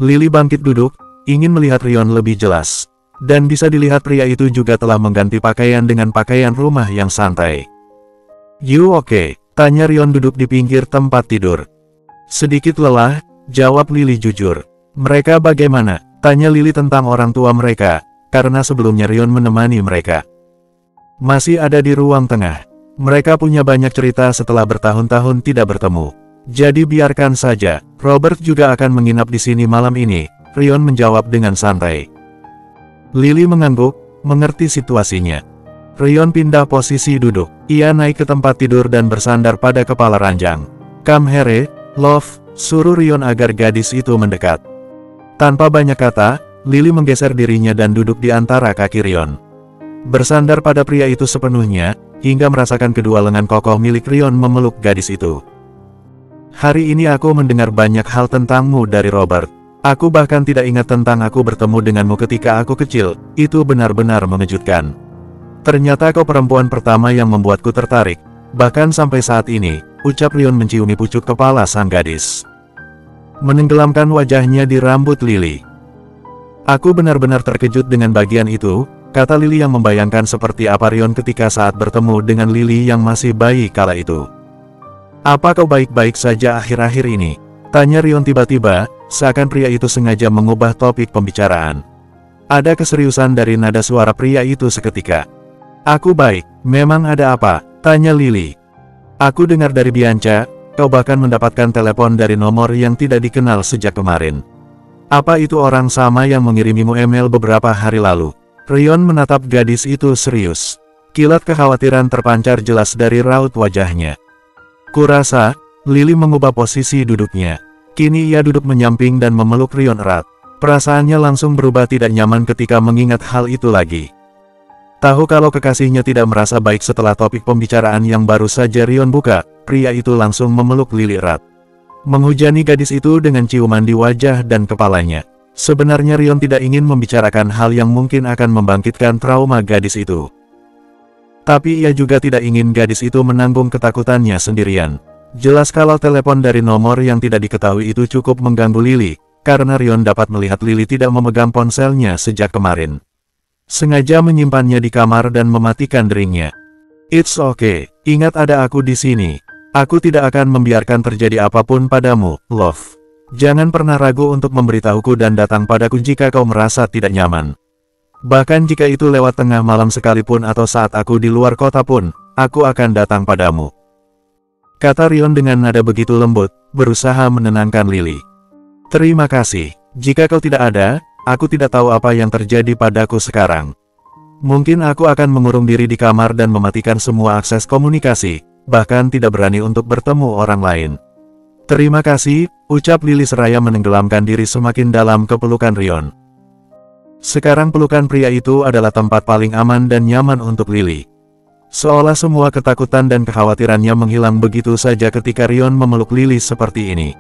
Lily bangkit duduk, ingin melihat Rion lebih jelas. Dan bisa dilihat pria itu juga telah mengganti pakaian dengan pakaian rumah yang santai. You okay? Tanya Rion duduk di pinggir tempat tidur. Sedikit lelah, jawab Lily jujur. Mereka bagaimana? Tanya Lily tentang orang tua mereka, karena sebelumnya Rion menemani mereka. Masih ada di ruang tengah. Mereka punya banyak cerita setelah bertahun-tahun tidak bertemu. Jadi biarkan saja, Robert juga akan menginap di sini malam ini, Ryon menjawab dengan santai. Lily mengangguk, mengerti situasinya. Ryon pindah posisi duduk, ia naik ke tempat tidur dan bersandar pada kepala ranjang. Come here, love, suruh Ryon agar gadis itu mendekat. Tanpa banyak kata, Lily menggeser dirinya dan duduk di antara kaki Ryon. Bersandar pada pria itu sepenuhnya, hingga merasakan kedua lengan kokoh milik Ryon memeluk gadis itu. Hari ini aku mendengar banyak hal tentangmu dari Robert. Aku bahkan tidak ingat tentang aku bertemu denganmu ketika aku kecil, itu benar-benar mengejutkan. Ternyata kau perempuan pertama yang membuatku tertarik, bahkan sampai saat ini, ucap Ryon menciumi pucuk kepala sang gadis. Menenggelamkan wajahnya di rambut Lily. Aku benar-benar terkejut dengan bagian itu, kata Lily yang membayangkan seperti apa Ryon ketika saat bertemu dengan Lily yang masih bayi kala itu. Apa kau baik-baik saja akhir-akhir ini? Tanya Ryon tiba-tiba, seakan pria itu sengaja mengubah topik pembicaraan. Ada keseriusan dari nada suara pria itu seketika. Aku baik, memang ada apa? Tanya Lily. Aku dengar dari Bianca, kau bahkan mendapatkan telepon dari nomor yang tidak dikenal sejak kemarin. Apa itu orang sama yang mengirimimu email beberapa hari lalu? Ryon menatap gadis itu serius. Kilat kekhawatiran terpancar jelas dari raut wajahnya. Kurasa, Lily mengubah posisi duduknya. Kini ia duduk menyamping dan memeluk Ryon erat. Perasaannya langsung berubah tidak nyaman ketika mengingat hal itu lagi. Tahu kalau kekasihnya tidak merasa baik setelah topik pembicaraan yang baru saja Ryon buka, pria itu langsung memeluk Lily erat. Menghujani gadis itu dengan ciuman di wajah dan kepalanya. Sebenarnya Ryon tidak ingin membicarakan hal yang mungkin akan membangkitkan trauma gadis itu. Tapi ia juga tidak ingin gadis itu menanggung ketakutannya sendirian. Jelas kalau telepon dari nomor yang tidak diketahui itu cukup mengganggu Lily, karena Ryon dapat melihat Lily tidak memegang ponselnya sejak kemarin. Sengaja menyimpannya di kamar dan mematikan deringnya. It's okay, ingat ada aku di sini. Aku tidak akan membiarkan terjadi apapun padamu, love. Jangan pernah ragu untuk memberitahuku dan datang padaku jika kau merasa tidak nyaman. Bahkan jika itu lewat tengah malam sekalipun atau saat aku di luar kota pun, aku akan datang padamu. Kata Ryon dengan nada begitu lembut, berusaha menenangkan Lily. Terima kasih, jika kau tidak ada, aku tidak tahu apa yang terjadi padaku sekarang. Mungkin aku akan mengurung diri di kamar dan mematikan semua akses komunikasi, bahkan tidak berani untuk bertemu orang lain. Terima kasih, ucap Lily seraya menenggelamkan diri semakin dalam ke pelukan Ryon. Sekarang pelukan pria itu adalah tempat paling aman dan nyaman untuk Lily. Seolah semua ketakutan dan kekhawatirannya menghilang begitu saja ketika Ryon memeluk Lily seperti ini.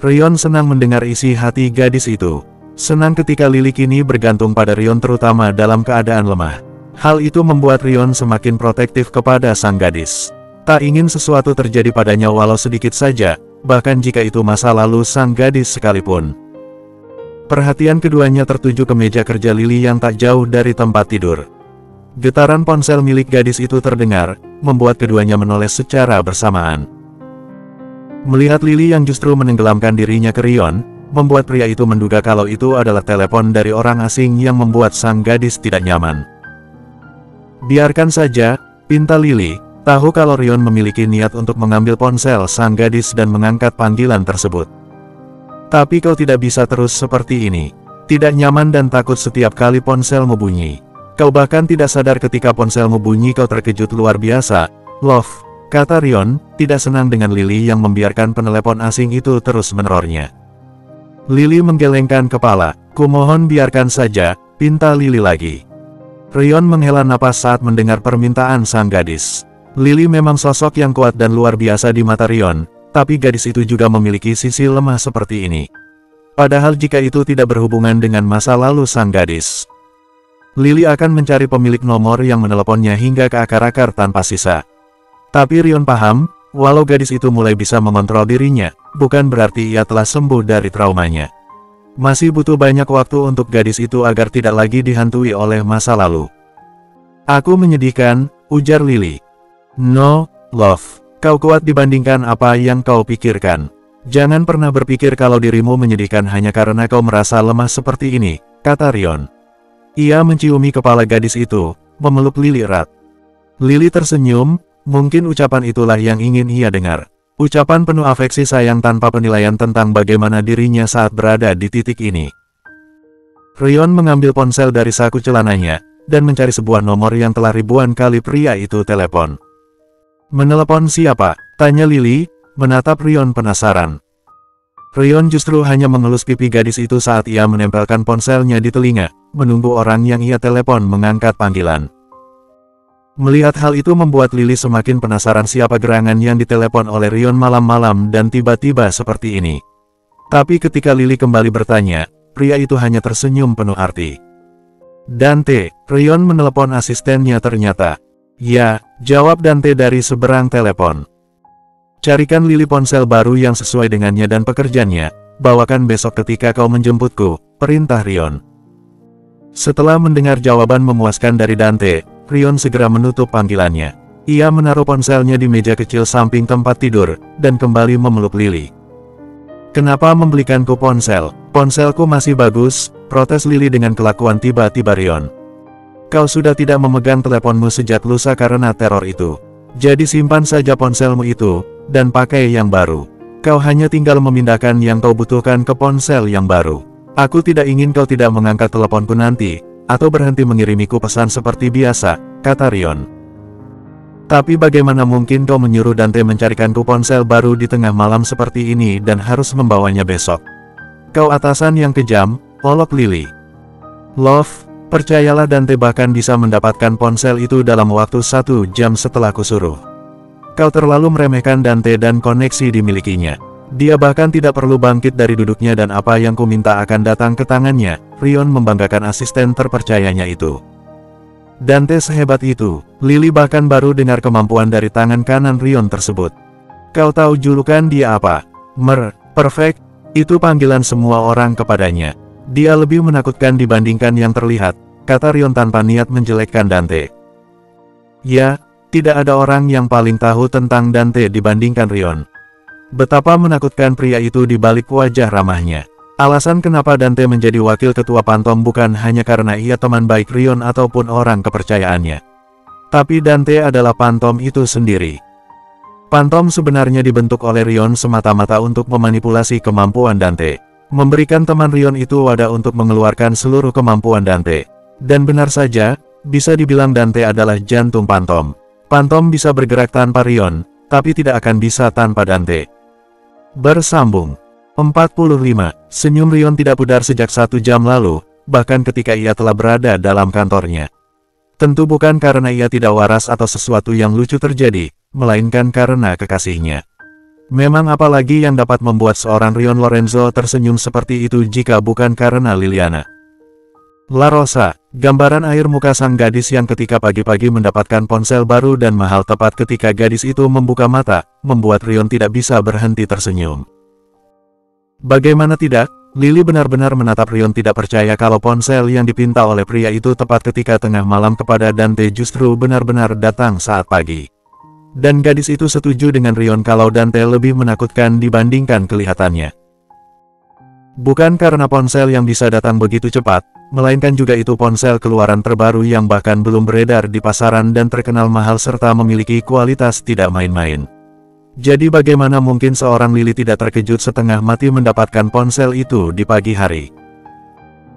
Ryon senang mendengar isi hati gadis itu. Senang ketika Lily kini bergantung pada Ryon terutama dalam keadaan lemah. Hal itu membuat Ryon semakin protektif kepada sang gadis. Tak ingin sesuatu terjadi padanya walau sedikit saja, bahkan jika itu masa lalu sang gadis sekalipun. Perhatian keduanya tertuju ke meja kerja Lily yang tak jauh dari tempat tidur. Getaran ponsel milik gadis itu terdengar, membuat keduanya menoleh secara bersamaan. Melihat Lily yang justru menenggelamkan dirinya ke Ryon, membuat pria itu menduga kalau itu adalah telepon dari orang asing yang membuat sang gadis tidak nyaman. Biarkan saja, pinta Lily. Tahu kalau Ryon memiliki niat untuk mengambil ponsel sang gadis dan mengangkat panggilan tersebut. Tapi kau tidak bisa terus seperti ini. Tidak nyaman dan takut setiap kali ponselmu bunyi. Kau bahkan tidak sadar ketika ponselmu bunyi kau terkejut luar biasa, love, kata Ryon, tidak senang dengan Lily yang membiarkan penelepon asing itu terus menerornya. Lily menggelengkan kepala, kumohon biarkan saja, pinta Lily lagi. Ryon menghela napas saat mendengar permintaan sang gadis. Lily memang sosok yang kuat dan luar biasa di mata Ryon, tapi gadis itu juga memiliki sisi lemah seperti ini. Padahal jika itu tidak berhubungan dengan masa lalu sang gadis, Lily akan mencari pemilik nomor yang meneleponnya hingga ke akar-akar tanpa sisa. Tapi Ryon paham, walau gadis itu mulai bisa mengontrol dirinya, bukan berarti ia telah sembuh dari traumanya. Masih butuh banyak waktu untuk gadis itu agar tidak lagi dihantui oleh masa lalu. Aku menyedihkan, ujar Lily. No, love. Kau kuat dibandingkan apa yang kau pikirkan. Jangan pernah berpikir kalau dirimu menyedihkan hanya karena kau merasa lemah seperti ini, kata Ryon. Ia menciumi kepala gadis itu, memeluk Lily erat. Lily tersenyum, mungkin ucapan itulah yang ingin ia dengar. Ucapan penuh afeksi sayang tanpa penilaian tentang bagaimana dirinya saat berada di titik ini. Rion mengambil ponsel dari saku celananya, dan mencari sebuah nomor yang telah ribuan kali pria itu telepon. "Menelepon siapa?" tanya Lily, menatap Rion penasaran. Rion justru hanya mengelus pipi gadis itu saat ia menempelkan ponselnya di telinga, menunggu orang yang ia telepon mengangkat panggilan. Melihat hal itu membuat Lily semakin penasaran siapa gerangan yang ditelepon oleh Rion malam-malam dan tiba-tiba seperti ini. Tapi ketika Lily kembali bertanya, pria itu hanya tersenyum penuh arti. "Dante," Rion menelepon asistennya ternyata. "Ya," jawab Dante dari seberang telepon. "Carikan Lily ponsel baru yang sesuai dengannya dan pekerjaannya, bawakan besok ketika kau menjemputku," perintah Rion. Setelah mendengar jawaban memuaskan dari Dante, Rion segera menutup panggilannya. Ia menaruh ponselnya di meja kecil samping tempat tidur, dan kembali memeluk Lily. "Kenapa membelikanku ponsel? Ponselku masih bagus," protes Lily dengan kelakuan tiba-tiba Rion. "Kau sudah tidak memegang teleponmu sejak lusa karena teror itu. Jadi simpan saja ponselmu itu, dan pakai yang baru. Kau hanya tinggal memindahkan yang kau butuhkan ke ponsel yang baru. Aku tidak ingin kau tidak mengangkat teleponku nanti, atau berhenti mengirimiku pesan seperti biasa," kata Rion. "Tapi bagaimana mungkin kau menyuruh Dante mencarikanku ponsel baru di tengah malam seperti ini dan harus membawanya besok? Kau atasan yang kejam," olok Lily. "Love, percayalah Dante bahkan bisa mendapatkan ponsel itu dalam waktu 1 jam setelah kusuruh. Kau terlalu meremehkan Dante dan koneksi dimilikinya. Dia bahkan tidak perlu bangkit dari duduknya dan apa yang ku minta akan datang ke tangannya," Rion membanggakan asisten terpercayanya itu. "Dante sehebat itu." Lily bahkan baru dengar kemampuan dari tangan kanan Rion tersebut. "Kau tahu julukan dia apa? Perfect." Itu panggilan semua orang kepadanya. "Dia lebih menakutkan dibandingkan yang terlihat," kata Rion tanpa niat menjelekkan Dante. Ya, tidak ada orang yang paling tahu tentang Dante dibandingkan Rion. Betapa menakutkan pria itu di balik wajah ramahnya. Alasan kenapa Dante menjadi wakil ketua Pantom bukan hanya karena ia teman baik Rion ataupun orang kepercayaannya. Tapi Dante adalah Pantom itu sendiri. Pantom sebenarnya dibentuk oleh Rion semata-mata untuk memanipulasi kemampuan Dante. Memberikan teman Rion itu wadah untuk mengeluarkan seluruh kemampuan Dante. Dan benar saja, bisa dibilang Dante adalah jantung Pantom. Pantom bisa bergerak tanpa Rion, tapi tidak akan bisa tanpa Dante. Bersambung 45. Senyum Rion tidak pudar sejak 1 jam lalu, bahkan ketika ia telah berada dalam kantornya. Tentu bukan karena ia tidak waras atau sesuatu yang lucu terjadi, melainkan karena kekasihnya. Memang apalagi yang dapat membuat seorang Rion Lorenzo tersenyum seperti itu jika bukan karena Liliana. La Rosa, gambaran air muka sang gadis yang ketika pagi-pagi mendapatkan ponsel baru dan mahal tepat ketika gadis itu membuka mata, membuat Rion tidak bisa berhenti tersenyum. Bagaimana tidak, Lily benar-benar menatap Rion tidak percaya kalau ponsel yang dipinta oleh pria itu tepat ketika tengah malam kepada Dante justru benar-benar datang saat pagi. Dan gadis itu setuju dengan Rion kalau Dante lebih menakutkan dibandingkan kelihatannya. Bukan karena ponsel yang bisa datang begitu cepat, melainkan juga itu ponsel keluaran terbaru yang bahkan belum beredar di pasaran dan terkenal mahal serta memiliki kualitas tidak main-main. Jadi bagaimana mungkin seorang Lily tidak terkejut setengah mati mendapatkan ponsel itu di pagi hari?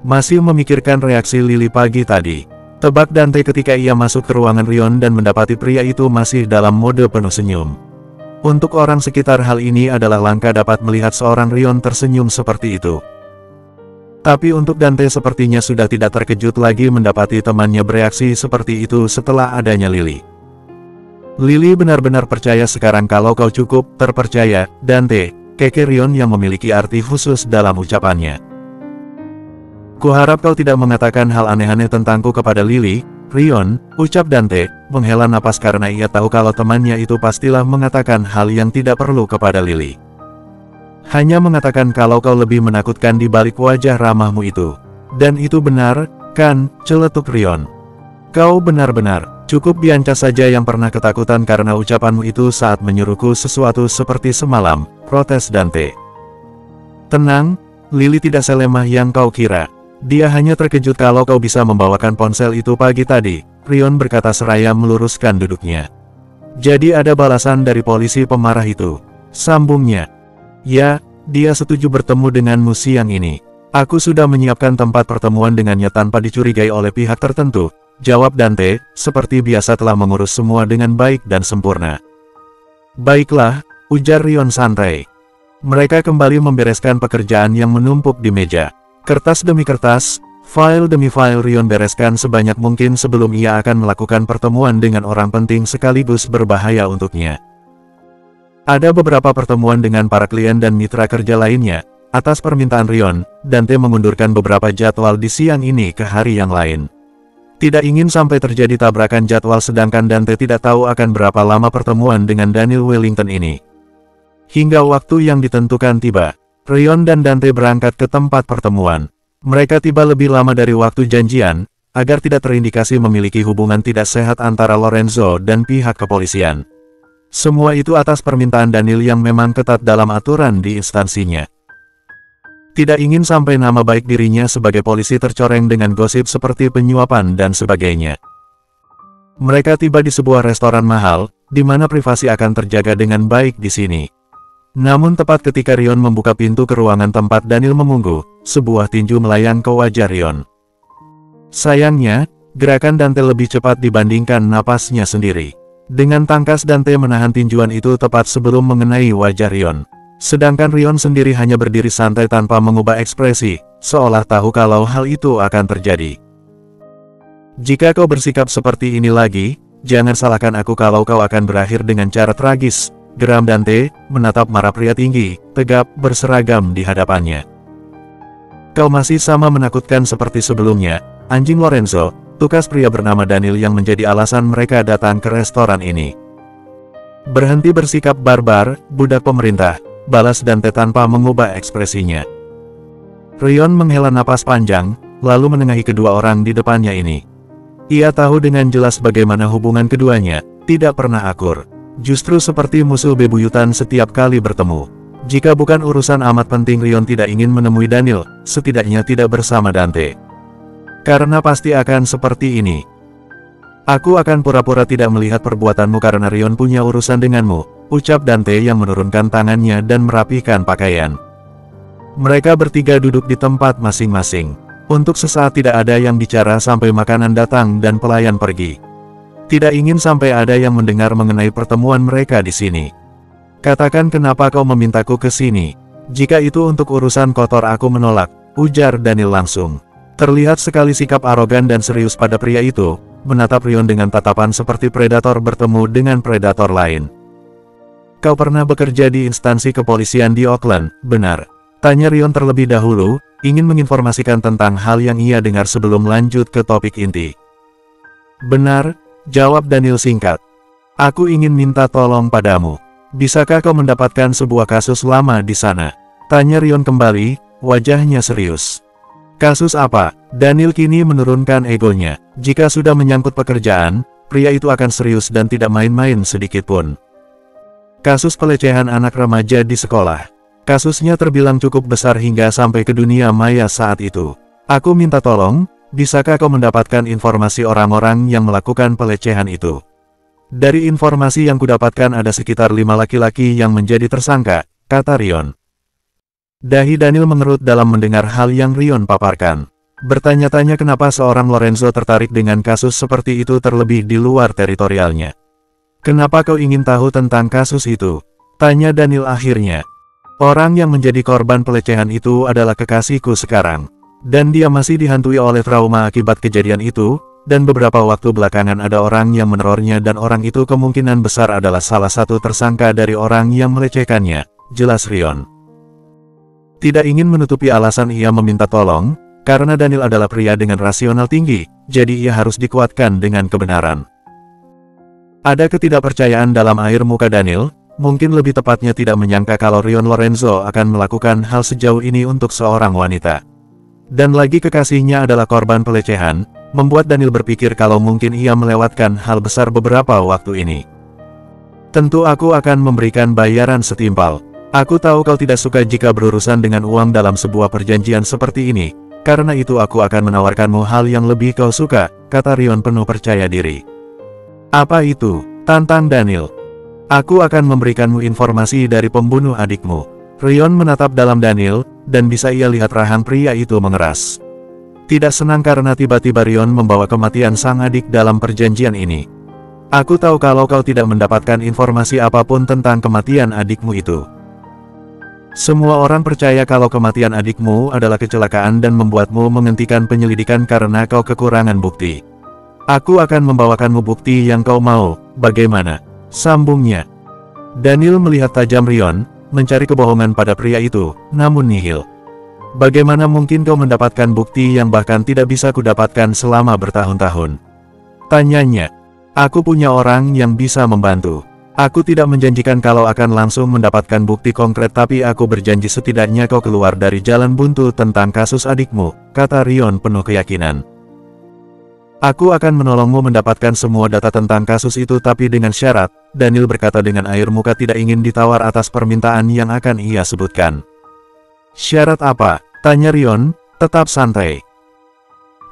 Masih memikirkan reaksi Lily pagi tadi. Tebak Dante ketika ia masuk ke ruangan Rion dan mendapati pria itu masih dalam mode penuh senyum. Untuk orang sekitar hal ini adalah langka dapat melihat seorang Rion tersenyum seperti itu. Tapi untuk Dante sepertinya sudah tidak terkejut lagi mendapati temannya bereaksi seperti itu setelah adanya Lily. Lily benar-benar percaya sekarang kalau kau cukup terpercaya, Dante, keke Rion yang memiliki arti khusus dalam ucapannya. Kuharap kau tidak mengatakan hal aneh-aneh tentangku kepada Lily, Rion, ucap Dante, menghela napas karena ia tahu kalau temannya itu pastilah mengatakan hal yang tidak perlu kepada Lily. Hanya mengatakan kalau kau lebih menakutkan di balik wajah ramahmu itu. Dan itu benar, kan, celetuk Rion. Kau benar-benar. Cukup Bianca saja yang pernah ketakutan karena ucapanmu itu saat menyuruhku sesuatu seperti semalam, protes Dante. Tenang, Lily tidak selemah yang kau kira. Dia hanya terkejut kalau kau bisa membawakan ponsel itu pagi tadi, Rion berkata seraya meluruskan duduknya. Jadi ada balasan dari polisi pemarah itu. Sambungnya. Ya, dia setuju bertemu denganmu siang ini. Aku sudah menyiapkan tempat pertemuan dengannya tanpa dicurigai oleh pihak tertentu, jawab Dante, seperti biasa telah mengurus semua dengan baik dan sempurna. Baiklah, ujar Rion santai. Mereka kembali membereskan pekerjaan yang menumpuk di meja. Kertas demi kertas, file demi file Rion bereskan sebanyak mungkin sebelum ia akan melakukan pertemuan dengan orang penting sekaligus berbahaya untuknya. Ada beberapa pertemuan dengan para klien dan mitra kerja lainnya. Atas permintaan Rion, Dante mengundurkan beberapa jadwal di siang ini ke hari yang lain. Tidak ingin sampai terjadi tabrakan jadwal sedangkan Dante tidak tahu akan berapa lama pertemuan dengan Daniel Wellington ini. Hingga waktu yang ditentukan tiba, Rion dan Dante berangkat ke tempat pertemuan. Mereka tiba lebih lama dari waktu janjian, agar tidak terindikasi memiliki hubungan tidak sehat antara Lorenzo dan pihak kepolisian. Semua itu atas permintaan Daniel yang memang ketat dalam aturan di instansinya. Tidak ingin sampai nama baik dirinya sebagai polisi tercoreng dengan gosip seperti penyuapan dan sebagainya. Mereka tiba di sebuah restoran mahal, di mana privasi akan terjaga dengan baik di sini. Namun tepat ketika Rion membuka pintu ke ruangan tempat Daniel menunggu, sebuah tinju melayang ke wajah Rion. Sayangnya, gerakan Dante lebih cepat dibandingkan napasnya sendiri. Dengan tangkas Dante menahan tinjuan itu tepat sebelum mengenai wajah Rion. Sedangkan Rion sendiri hanya berdiri santai tanpa mengubah ekspresi, seolah tahu kalau hal itu akan terjadi. Jika kau bersikap seperti ini lagi, jangan salahkan aku kalau kau akan berakhir dengan cara tragis. Geram Dante, menatap marah pria tinggi, tegap, berseragam di hadapannya. Kau masih sama menakutkan seperti sebelumnya, anjing Lorenzo, tukas pria bernama Daniel yang menjadi alasan mereka datang ke restoran ini. Berhenti bersikap barbar, budak pemerintah, balas Dante tanpa mengubah ekspresinya. Rion menghela napas panjang, lalu menengahi kedua orang di depannya ini. Ia tahu dengan jelas bagaimana hubungan keduanya, tidak pernah akur. Justru seperti musuh bebuyutan setiap kali bertemu. Jika bukan urusan amat penting Rion tidak ingin menemui Daniel, setidaknya tidak bersama Dante. Karena pasti akan seperti ini. Aku akan pura-pura tidak melihat perbuatanmu karena Rion punya urusan denganmu, ucap Dante yang menurunkan tangannya dan merapikan pakaian. Mereka bertiga duduk di tempat masing-masing. Untuk sesaat tidak ada yang bicara sampai makanan datang dan pelayan pergi. Tidak ingin sampai ada yang mendengar mengenai pertemuan mereka di sini. Katakan kenapa kau memintaku ke sini. Jika itu untuk urusan kotor aku menolak, ujar Daniel langsung. Terlihat sekali sikap arogan dan serius pada pria itu, menatap Rion dengan tatapan seperti predator bertemu dengan predator lain. Kau pernah bekerja di instansi kepolisian di Oakland, benar? Tanya Rion terlebih dahulu, ingin menginformasikan tentang hal yang ia dengar sebelum lanjut ke topik inti. Benar, jawab Daniel singkat. Aku ingin minta tolong padamu. Bisakah kau mendapatkan sebuah kasus lama di sana? Tanya Rion kembali, wajahnya serius. Kasus apa? Daniel kini menurunkan egonya. Jika sudah menyangkut pekerjaan, pria itu akan serius dan tidak main-main sedikitpun. Kasus pelecehan anak remaja di sekolah. Kasusnya terbilang cukup besar hingga sampai ke dunia maya saat itu. Aku minta tolong, bisakah kau mendapatkan informasi orang-orang yang melakukan pelecehan itu? Dari informasi yang kudapatkan ada sekitar 5 laki-laki yang menjadi tersangka, kata Rion. Dahi Daniel mengerut dalam mendengar hal yang Rion paparkan. Bertanya-tanya kenapa seorang Lorenzo tertarik dengan kasus seperti itu terlebih di luar teritorialnya. Kenapa kau ingin tahu tentang kasus itu? Tanya Daniel akhirnya. Orang yang menjadi korban pelecehan itu adalah kekasihku sekarang. Dan dia masih dihantui oleh trauma akibat kejadian itu, dan beberapa waktu belakangan ada orang yang menerornya dan orang itu kemungkinan besar adalah salah satu tersangka dari orang yang melecehkannya, jelas Rion. Tidak ingin menutupi alasan ia meminta tolong, karena Daniel adalah pria dengan rasional tinggi, jadi ia harus dikuatkan dengan kebenaran. Ada ketidakpercayaan dalam air muka Daniel, mungkin lebih tepatnya tidak menyangka kalau Rion Lorenzo akan melakukan hal sejauh ini untuk seorang wanita. Dan lagi kekasihnya adalah korban pelecehan, membuat Daniel berpikir kalau mungkin ia melewatkan hal besar beberapa waktu ini. Tentu aku akan memberikan bayaran setimpal. Aku tahu kau tidak suka jika berurusan dengan uang dalam sebuah perjanjian seperti ini, karena itu aku akan menawarkanmu hal yang lebih kau suka, kata Rion penuh percaya diri. Apa itu? Tantang Daniel. Aku akan memberikanmu informasi dari pembunuh adikmu. Rion menatap dalam Daniel, dan bisa ia lihat rahang pria itu mengeras. Tidak senang karena tiba-tiba Rion membawa kematian sang adik dalam perjanjian ini. Aku tahu kalau kau tidak mendapatkan informasi apapun tentang kematian adikmu itu. Semua orang percaya kalau kematian adikmu adalah kecelakaan dan membuatmu menghentikan penyelidikan karena kau kekurangan bukti. Aku akan membawakanmu bukti yang kau mau, bagaimana? Sambungnya. Daniel melihat tajam Rion, mencari kebohongan pada pria itu, namun nihil. Bagaimana mungkin kau mendapatkan bukti yang bahkan tidak bisa kudapatkan selama bertahun-tahun? Tanyanya. Aku punya orang yang bisa membantu. Aku tidak menjanjikan kalau akan langsung mendapatkan bukti konkret, tapi aku berjanji setidaknya kau keluar dari jalan buntu tentang kasus adikmu, kata Rion penuh keyakinan. Aku akan menolongmu mendapatkan semua data tentang kasus itu, tapi dengan syarat, Daniel berkata dengan air muka tidak ingin ditawar atas permintaan yang akan ia sebutkan. Syarat apa? Tanya Rion, tetap santai.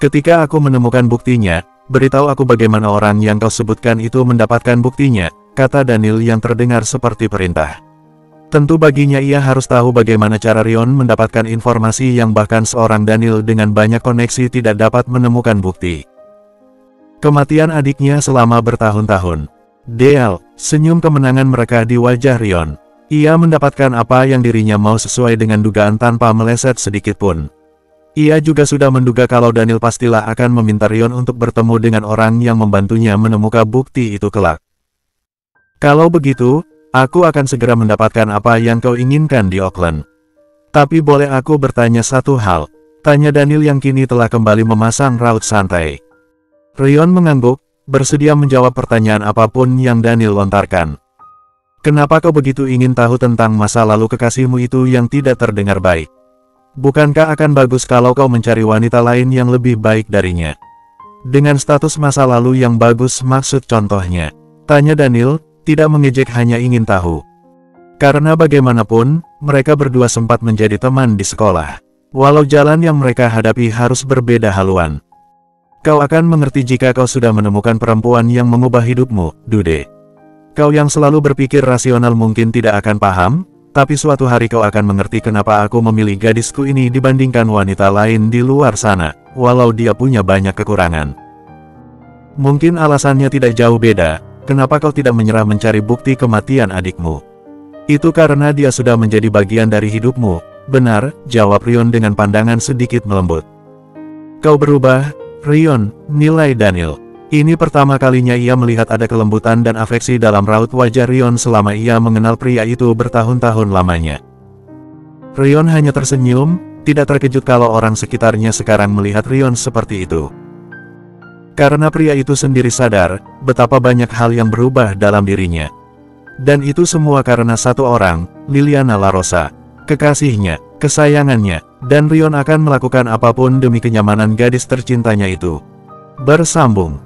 Ketika aku menemukan buktinya, beritahu aku bagaimana orang yang kau sebutkan itu mendapatkan buktinya, kata Daniel yang terdengar seperti perintah. Tentu baginya ia harus tahu bagaimana cara Rion mendapatkan informasi yang bahkan seorang Daniel dengan banyak koneksi tidak dapat menemukan bukti. Kematian adiknya selama bertahun-tahun. Dale, senyum kemenangan mereka di wajah Rion. Ia mendapatkan apa yang dirinya mau sesuai dengan dugaan tanpa meleset sedikit pun. Ia juga sudah menduga kalau Daniel pastilah akan meminta Rion untuk bertemu dengan orang yang membantunya menemukan bukti itu kelak. Kalau begitu, aku akan segera mendapatkan apa yang kau inginkan di Auckland. Tapi boleh aku bertanya satu hal? Tanya Daniel yang kini telah kembali memasang raut santai. Rion mengangguk, bersedia menjawab pertanyaan apapun yang Daniel lontarkan. Kenapa kau begitu ingin tahu tentang masa lalu kekasihmu itu yang tidak terdengar baik? Bukankah akan bagus kalau kau mencari wanita lain yang lebih baik darinya? Dengan status masa lalu yang bagus maksud contohnya? Tanya Daniel, tidak mengejek, hanya ingin tahu. Karena bagaimanapun, mereka berdua sempat menjadi teman di sekolah. Walau jalan yang mereka hadapi harus berbeda haluan. Kau akan mengerti jika kau sudah menemukan perempuan yang mengubah hidupmu, Dude. Kau yang selalu berpikir rasional mungkin tidak akan paham, tapi suatu hari kau akan mengerti kenapa aku memilih gadisku ini dibandingkan wanita lain di luar sana, walau dia punya banyak kekurangan. Mungkin alasannya tidak jauh beda, kenapa kau tidak menyerah mencari bukti kematian adikmu? Itu karena dia sudah menjadi bagian dari hidupmu, benar, jawab Rion dengan pandangan sedikit melembut. Kau berubah, Rion, nilai Daniel. Ini pertama kalinya ia melihat ada kelembutan dan afeksi dalam raut wajah Rion selama ia mengenal pria itu bertahun-tahun lamanya. Rion hanya tersenyum, tidak terkejut kalau orang sekitarnya sekarang melihat Rion seperti itu. Karena pria itu sendiri sadar, betapa banyak hal yang berubah dalam dirinya. Dan itu semua karena satu orang, Liliana LaRosa, kekasihnya, kesayangannya, dan Rion akan melakukan apapun demi kenyamanan gadis tercintanya itu. Bersambung.